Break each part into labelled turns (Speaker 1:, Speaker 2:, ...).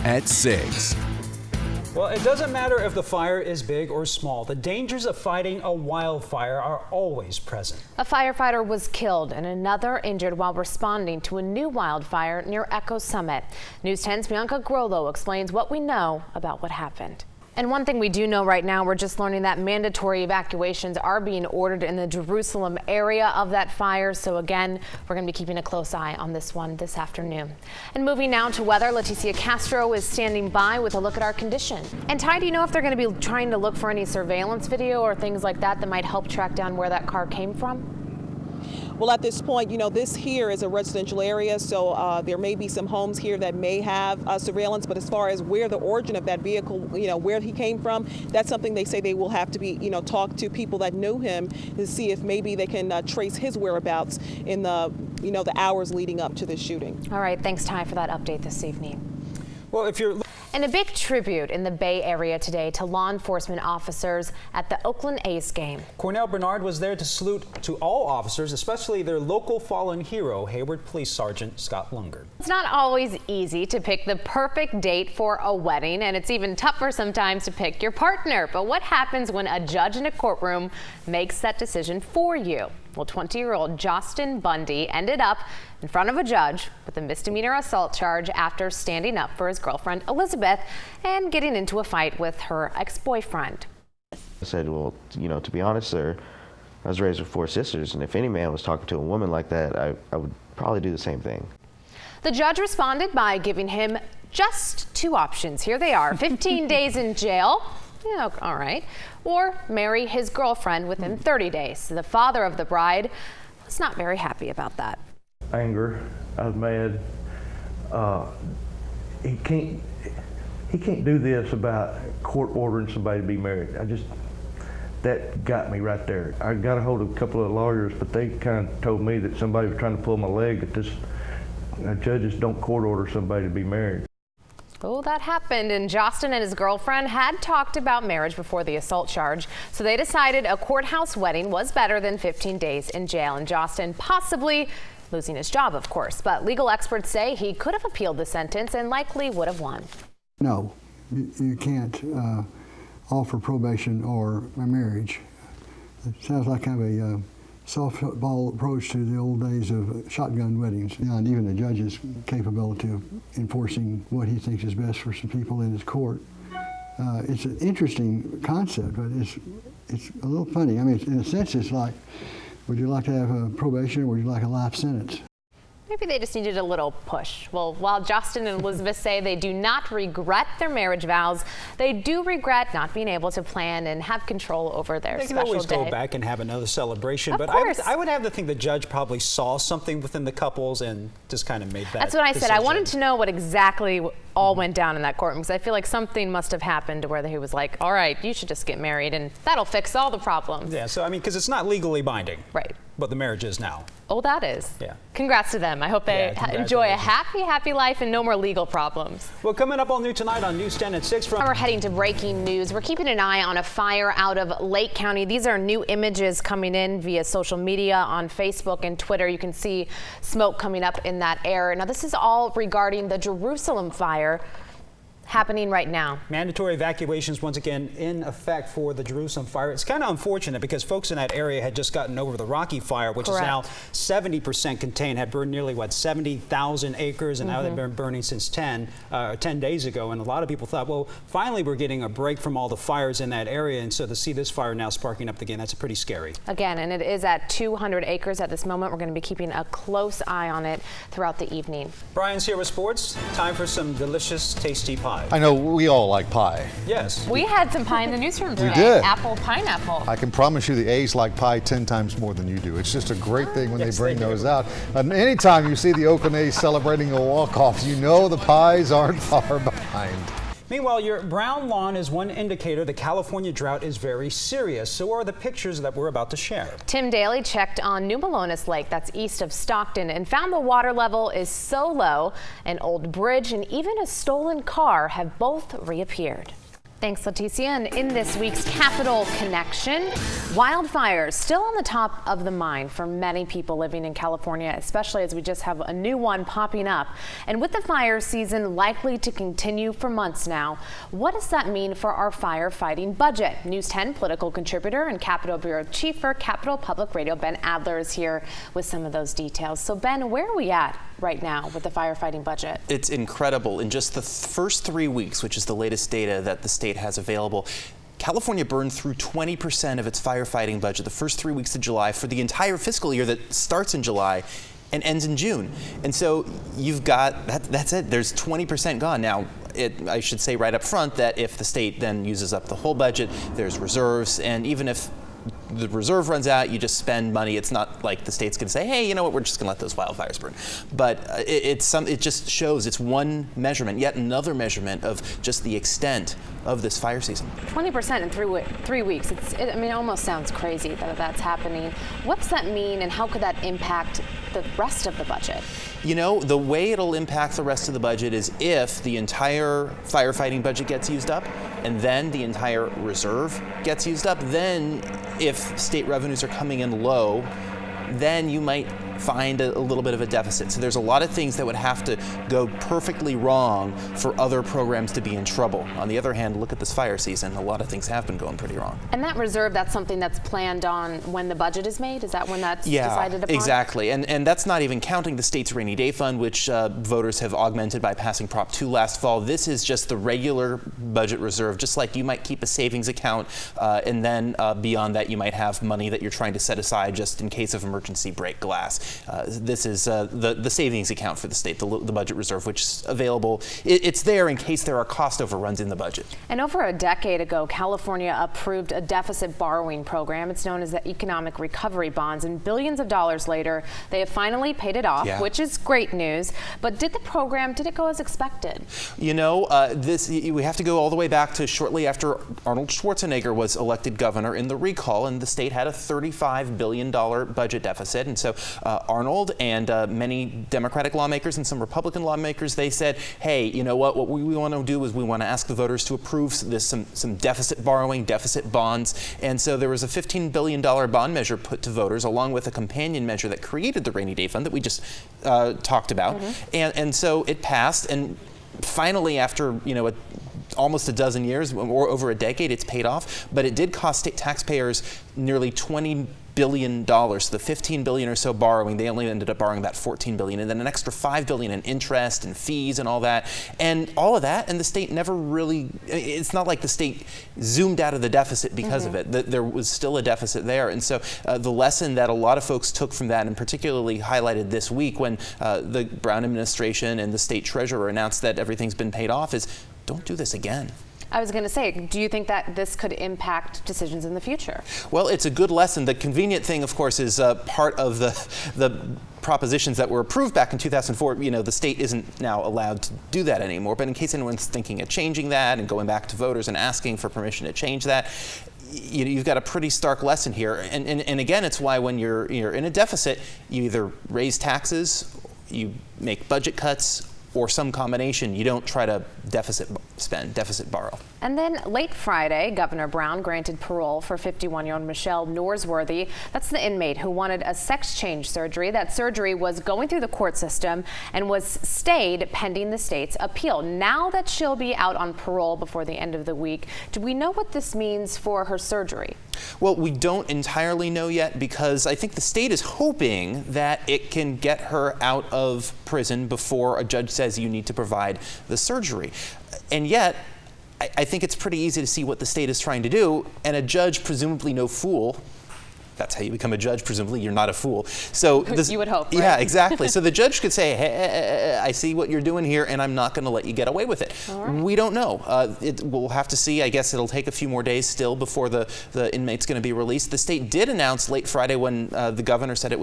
Speaker 1: at 6.
Speaker 2: Well, it doesn't matter if the fire is big or small. The dangers of fighting a wildfire are always present.
Speaker 3: A firefighter was killed and another injured while responding to a new wildfire near Echo Summit. News 10's Bianca Grollo explains what we know about what happened. And one thing we do know right now, we're just learning that mandatory evacuations are being ordered in the Jerusalem area of that fire. So again, we're going to be keeping a close eye on this one this afternoon. And moving now to weather, Leticia Castro is standing by with a look at our condition. And Ty, do you know if they're going to be trying to look for any surveillance video or things like that that might help track down where that car came from?
Speaker 4: Well, at this point, this here is a residential area, so there may be some homes here that may have surveillance, but as far as where the origin of that vehicle, where he came from, that's something they say they will have to be, talk to people that knew him to see if maybe they can trace his whereabouts in the, the hours leading up to this shooting.
Speaker 3: All right, thanks, Ty, for that update this evening.
Speaker 2: Well, if you're...
Speaker 3: And a big tribute in the Bay Area today to law enforcement officers at the Oakland A's game.
Speaker 2: Cornell Bernard was there to salute to all officers, especially their local fallen hero, Hayward Police Sergeant Scott Lungard.
Speaker 3: It's not always easy to pick the perfect date for a wedding, and it's even tougher sometimes to pick your partner. But what happens when a judge in a courtroom makes that decision for you? Well, 20-year-old Justin Bundy ended up in front of a judge with a misdemeanor assault charge after standing up for his girlfriend Elizabeth and getting into a fight with her ex-boyfriend.
Speaker 5: I said, well, to be honest, sir, I was raised with 4 sisters, and if any man was talking to a woman like that, I would probably do the same thing.
Speaker 3: The judge responded by giving him just 2 options. Here they are: 15 days in jail. Yeah, all right. Or marry his girlfriend within 30 days. The father of the bride was not very happy about that.
Speaker 6: Anger. I was mad. He can't do this about court ordering somebody to be married. That got me right there. I got a hold of a couple of lawyers, but they kind of told me that somebody was trying to pull my leg, that judges don't court order somebody to be married.
Speaker 3: Oh, that happened, and Justin and his girlfriend had talked about marriage before the assault charge, so they decided a courthouse wedding was better than 15 days in jail, and Justin possibly losing his job, of course. But legal experts say he could have appealed the sentence and likely would have won.
Speaker 7: No, you can't offer probation or a marriage. It sounds like kind of a softball approach to the old days of shotgun weddings. And even the judge's capability of enforcing what he thinks is best for some people in his court. It's an interesting concept, but it's a little funny. I mean, in a sense, it's like, would you like to have a probation or would you like a life sentence?
Speaker 3: Maybe they just needed a little push. Well, while Justin and Elizabeth say they do not regret their marriage vows, they do regret not being able to plan and have control over their special day.
Speaker 2: They can always go back and have another celebration.
Speaker 3: Of
Speaker 2: but
Speaker 3: course.
Speaker 2: I would have to think the judge probably saw something within the couples and just kind of made that
Speaker 3: That's what I said. I
Speaker 2: decision.
Speaker 3: wanted to know what exactly all went down in that courtroom, because I feel like something must have happened where he was like, all right, you should just get married and that'll fix all the problems.
Speaker 2: Yeah, so I mean, because it's not legally binding.
Speaker 3: Right.
Speaker 2: But the marriage is now.
Speaker 3: Oh, that is.
Speaker 2: Yeah.
Speaker 3: Congrats to them. I hope they enjoy a happy life and no more legal problems.
Speaker 2: Well, coming up all new tonight on News 10 at 6.
Speaker 3: We're heading to breaking news. We're keeping an eye on a fire out of Lake County. These are new images coming in via social media on Facebook and Twitter. You can see smoke coming up in that air. Now, this is all regarding the Jerusalem fire happening right now.
Speaker 2: Mandatory evacuations once again in effect for the Jerusalem fire. It's kind of unfortunate because folks in that area had just gotten over the Rocky fire, which is now 70% contained, had burned nearly 70,000 acres, and now they've been burning since 10 days ago. And a lot of people thought, well, finally we're getting a break from all the fires in that area, and so to see this fire now sparking up again, that's pretty scary.
Speaker 3: Again, and it is at 200 acres at this moment. We're going to be keeping a close eye on it throughout the evening.
Speaker 2: Brian's here with sports. Time for some delicious, tasty pie.
Speaker 8: I know we all like pie.
Speaker 2: Yes.
Speaker 3: We had some pie in the newsroom today.
Speaker 8: We did.
Speaker 3: Apple pineapple.
Speaker 8: I can promise you the A's like pie 10 times more than you do. It's just a great thing when they bring those out. And anytime you see the Oakland A's celebrating a walk-off, you know the pies aren't far behind.
Speaker 2: Meanwhile, your brown lawn is one indicator the California drought is very serious. So are the pictures that we're about to share.
Speaker 3: Tim Daly checked on New Melones Lake, that's east of Stockton, and found the water level is so low, an old bridge and even a stolen car have both reappeared. Thanks, Leticia. And in this week's Capital Connection, wildfires still on the top of the mind for many people living in California, especially as we just have a new one popping up. And with the fire season likely to continue for months now, what does that mean for our firefighting budget? News 10 political contributor and Capitol Bureau Chief for Capitol Public Radio, Ben Adler, is here with some of those details. So, Ben, where are we at right now with the firefighting budget?
Speaker 1: It's incredible. In just the first 3 weeks, which is the latest data that the state has available, California burned through 20% of its firefighting budget the first 3 weeks of July for the entire fiscal year that starts in July and ends in June. And so you've got, that's it, there's 20% gone. Now, I should say right up front that if the state then uses up the whole budget, there's reserves, and even if the reserve runs out, you just spend money. It's not like the state's going to say, hey, you know what, we're just going to let those wildfires burn. But it just shows it's one measurement, yet another measurement of just the extent of this fire season.
Speaker 3: 20% in 3 weeks. I mean, it almost sounds crazy that that's happening. What does that mean, and how could that impact the rest of the budget?
Speaker 1: You know, the way it'll impact the rest of the budget is if the entire firefighting budget gets used up, and then the entire reserve gets used up. Then if state revenues are coming in low, then you might find a little bit of a deficit. So there's a lot of things that would have to go perfectly wrong for other programs to be in trouble. On the other hand, look at this fire season. A lot of things have been going pretty wrong.
Speaker 3: And that reserve, that's something that's planned on when the budget is made? Is that when that's decided upon?
Speaker 1: Exactly. And that's not even counting the state's rainy day fund, which voters have augmented by passing Prop 2 last fall. This is just the regular budget reserve, just like you might keep a savings account, and then beyond that you might have money that you're trying to set aside just in case of emergency break glass. This is the savings account for the state, the budget reserve, which is available. It's there in case there are cost overruns in the budget.
Speaker 3: And over a decade ago, California approved a deficit borrowing program. It's known as the Economic Recovery Bonds, and billions of dollars later, they have finally paid it off, which is great news. But did it go as expected?
Speaker 1: You know, we have to go all the way back to shortly after Arnold Schwarzenegger was elected governor in the recall, and the state had a $35 billion budget deficit. And so Arnold and many Democratic lawmakers and some Republican lawmakers, they said, hey, you know what we want to do is we want to ask the voters to approve some deficit borrowing, deficit bonds. And so there was a $15 billion bond measure put to voters, along with a companion measure that created the rainy day fund that we just talked about. And so it passed, and finally, after almost a dozen years or over a decade, it's paid off. But it did cost state taxpayers nearly $20 billion. So the $15 billion or so borrowing, they only ended up borrowing about $14 billion, and then an extra $5 billion in interest and fees and all that. And all of that, and the state never really, it's not like the state zoomed out of the deficit because of it. There was still a deficit there. And so the lesson that a lot of folks took from that, and particularly highlighted this week when the Brown administration and the state treasurer announced that everything's been paid off, is don't do this again.
Speaker 3: I was going to say, do you think that this could impact decisions in the future?
Speaker 1: Well, it's a good lesson. The convenient thing, of course, is part of the propositions that were approved back in 2004. The state isn't now allowed to do that anymore. But in case anyone's thinking of changing that and going back to voters and asking for permission to change that, you've got a pretty stark lesson here. And again, it's why when you're in a deficit, you either raise taxes, you make budget cuts, or some combination. You don't try to deficit spend, deficit borrow.
Speaker 3: And then late Friday, Governor Brown granted parole for 51-year-old Michelle Norsworthy. That's the inmate who wanted a sex change surgery. That surgery was going through the court system and was stayed pending the state's appeal. Now that she'll be out on parole before the end of the week, do we know what this means for her surgery?
Speaker 1: Well, we don't entirely know yet, because I think the state is hoping that it can get her out of prison before a judge says you need to provide the surgery. And yet, I think it's pretty easy to see what the state is trying to do, and a judge, presumably no fool, that's how you become a judge, presumably you're not a fool. So
Speaker 3: you would hope, right?
Speaker 1: Yeah, exactly. So the judge could say, hey, I see what you're doing here, and I'm not going to let you get away with it.
Speaker 3: Right.
Speaker 1: We don't know. We'll have to see. I guess it'll take a few more days still before the inmate's going to be released. The state did announce late Friday, when the governor said he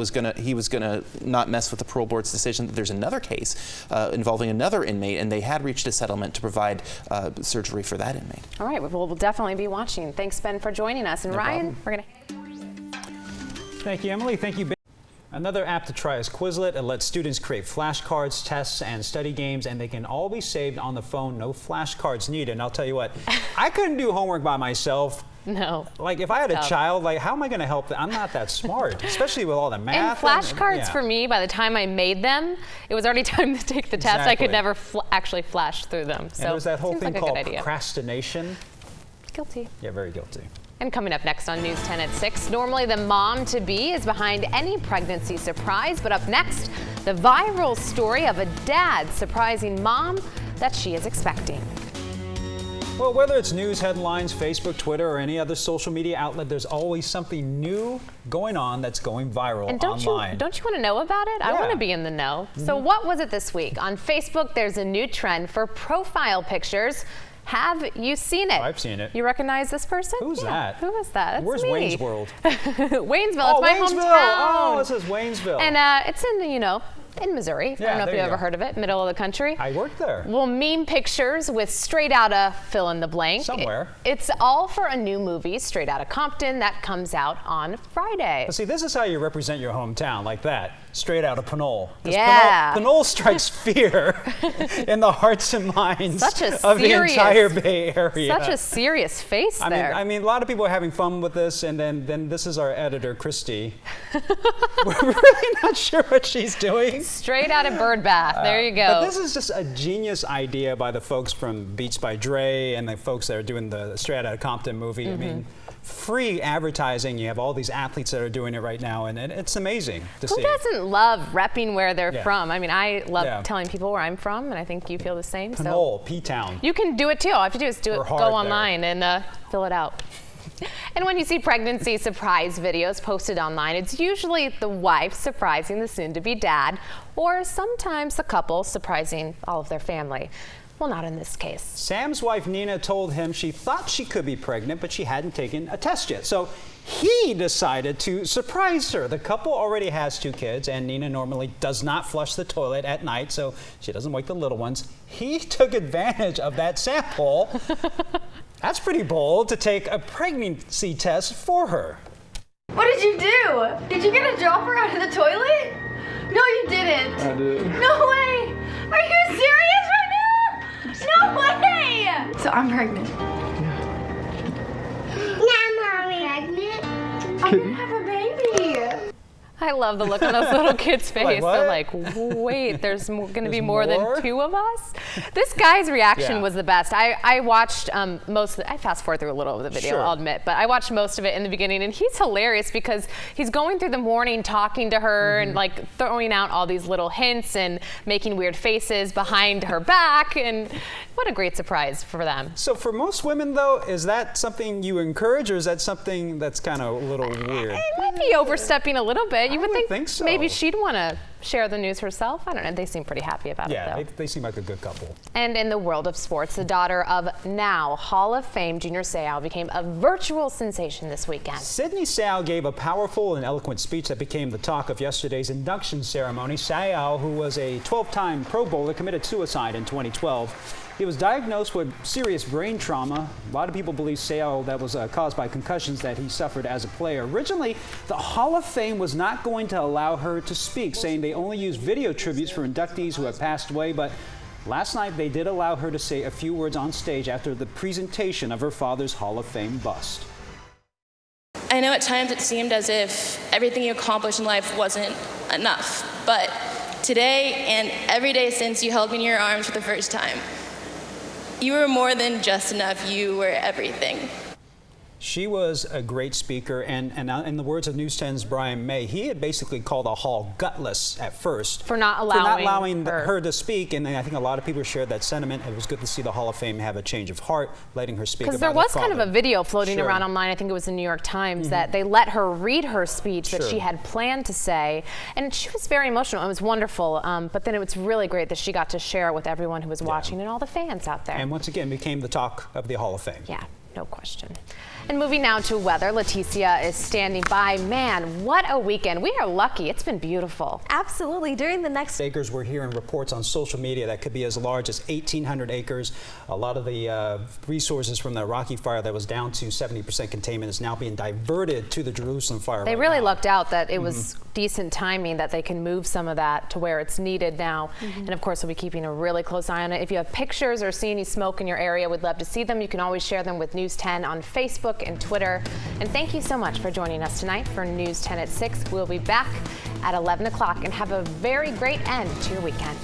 Speaker 1: was going to not mess with the parole board's decision, that there's another case involving another inmate, and they had reached a settlement to provide surgery for that inmate.
Speaker 3: All right, we'll definitely be watching. Thanks, Ben, for joining us. And
Speaker 1: No
Speaker 3: Ryan,
Speaker 1: problem.
Speaker 3: we're going to...
Speaker 2: Thank you, Emily. Thank you, Ben. Another app to try is Quizlet. It lets students create flashcards, tests, and study games, and they can all be saved on the phone. No flashcards needed. And I'll tell you what, I couldn't do homework by myself.
Speaker 3: No.
Speaker 2: Like, if I had a child, like, how am I going to help them? I'm not that smart, especially with all the math.
Speaker 3: And flashcards for me, by the time I made them, it was already time to take the test. I could never actually flash through them. So
Speaker 2: and there's that whole thing
Speaker 3: like
Speaker 2: called procrastination.
Speaker 3: Guilty.
Speaker 2: Yeah, very guilty.
Speaker 3: And coming up next on News 10 at 6, normally the mom-to-be is behind any pregnancy surprise, but up next, the viral story of a dad surprising mom that she is expecting.
Speaker 2: Well, whether it's news headlines, Facebook, Twitter, or any other social media outlet, there's always something new going on that's going viral
Speaker 3: and don't
Speaker 2: online.
Speaker 3: You want to know about it? Yeah. I want to be in the know. So what was it this week? On Facebook, there's a new trend for profile pictures. Have you seen it?
Speaker 2: I've seen it.
Speaker 3: You recognize this person?
Speaker 2: Who's that?
Speaker 3: Who is that? That's
Speaker 2: Where's
Speaker 3: me.
Speaker 2: Wayne's World?
Speaker 3: Waynesville. It's my hometown.
Speaker 2: Oh, this is Waynesville.
Speaker 3: And it's in, in Missouri.
Speaker 2: Yeah,
Speaker 3: I don't know if you've ever heard of it. Middle of the country.
Speaker 2: I worked there.
Speaker 3: Well, meme pictures with Straight Outta fill in the blank.
Speaker 2: Somewhere.
Speaker 3: It's all for a new movie, Straight Outta Compton, that comes out on Friday.
Speaker 2: But see, this is how you represent your hometown, like that. Straight out of Pinole.
Speaker 3: Yeah.
Speaker 2: Pinole strikes fear in the hearts and minds of the entire Bay Area.
Speaker 3: Such a serious face there.
Speaker 2: I mean, a lot of people are having fun with this, and then this is our editor, Christy. We're really not sure what she's doing.
Speaker 3: Straight out of Birdbath. There you go.
Speaker 2: But this is just a genius idea by the folks from Beats by Dre and the folks that are doing the Straight Outta Compton movie. I mean, free advertising. You have all these athletes that are doing it right now, and it's amazing to see.
Speaker 3: Who doesn't love repping where they're from? I mean, I love telling people where I'm from, and I think you feel the same.
Speaker 2: Pinole, P-Town.
Speaker 3: You can do it too. All you have to do is go online and fill it out. And when you see pregnancy surprise videos posted online, it's usually the wife surprising the soon-to-be dad, or sometimes the couple surprising all of their family. Well, not in this case.
Speaker 2: Sam's wife, Nina, told him she thought she could be pregnant, but she hadn't taken a test yet. So he decided to surprise her. The couple already has 2 kids, and Nina normally does not flush the toilet at night, so she doesn't wake the little ones. He took advantage of that sample. That's pretty bold to take a pregnancy test for her.
Speaker 9: What did you do? Did you get a dropper out of the toilet? No, you didn't.
Speaker 10: I did.
Speaker 9: No way. Are you serious right now? No way! So I'm pregnant.
Speaker 11: Yeah, Mommy. Pregnant?
Speaker 9: I'm gonna have a baby.
Speaker 3: I love the look on those little kids' face.
Speaker 2: What?
Speaker 3: They're like, wait, there's going to be more than 2 of us? This guy's reaction was the best. I watched most of it. I fast forward through a little of the video, I'll admit, but I watched most of it in the beginning, and he's hilarious because he's going through the morning talking to her and like throwing out all these little hints and making weird faces behind her back, and what a great surprise for them.
Speaker 2: So for most women, though, is that something you encourage, or is that something that's kind of a little weird?
Speaker 3: It might be overstepping a little bit. You would
Speaker 2: think so.
Speaker 3: Maybe she'd want to share the news herself. I don't know. They seem pretty happy about it, though.
Speaker 2: Yeah, they seem like a good couple.
Speaker 3: And in the world of sports, the daughter of now Hall of Fame Junior Seau became a virtual sensation this weekend.
Speaker 2: Sydney Seau gave a powerful and eloquent speech that became the talk of yesterday's induction ceremony. Seau, who was a 12-time Pro Bowler, committed suicide in 2012. He was diagnosed with serious brain trauma. A lot of people believe Seau that was caused by concussions that he suffered as a player. Originally, the Hall of Fame was not going to allow her to speak, saying they only use video tributes for inductees who have passed away, but last night they did allow her to say a few words on stage after the presentation of her father's Hall of Fame bust.
Speaker 12: I know at times it seemed as if everything you accomplished in life wasn't enough, but today and every day since you held me in your arms for the first time, you were more than just enough. You were everything.
Speaker 2: She was a great speaker, and in the words of News 10's Brian May, he had basically called the hall gutless at first.
Speaker 3: For not allowing
Speaker 2: her to speak, and I think a lot of people shared that sentiment. It was good to see the Hall of Fame have a change of heart, letting her speak about her father.
Speaker 3: Because there was kind of a video floating around online, I think it was the New York Times, that they let her read her speech that she had planned to say, and she was very emotional. It was wonderful, but then it was really great that she got to share it with everyone who was watching and all the fans out there.
Speaker 2: And once again became the talk of the Hall of Fame.
Speaker 3: Yeah. No question. And moving now to weather, Leticia is standing by. Man, what a weekend. We are lucky. It's been beautiful.
Speaker 9: Absolutely. During the next
Speaker 2: acres, we're hearing reports on social media that could be as large as 1,800 acres. A lot of the resources from the Rocky Fire that was down to 70% containment is now being diverted to the Jerusalem Fire.
Speaker 3: They really lucked out that it was decent timing that they can move some of that to where it's needed now. And of course, we'll be keeping a really close eye on it. If you have pictures or see any smoke in your area, we'd love to see them. You can always share them with News 10 on Facebook and Twitter. And thank you so much for joining us tonight for News 10 at 6. We'll be back at 11 o'clock and have a very great end to your weekend.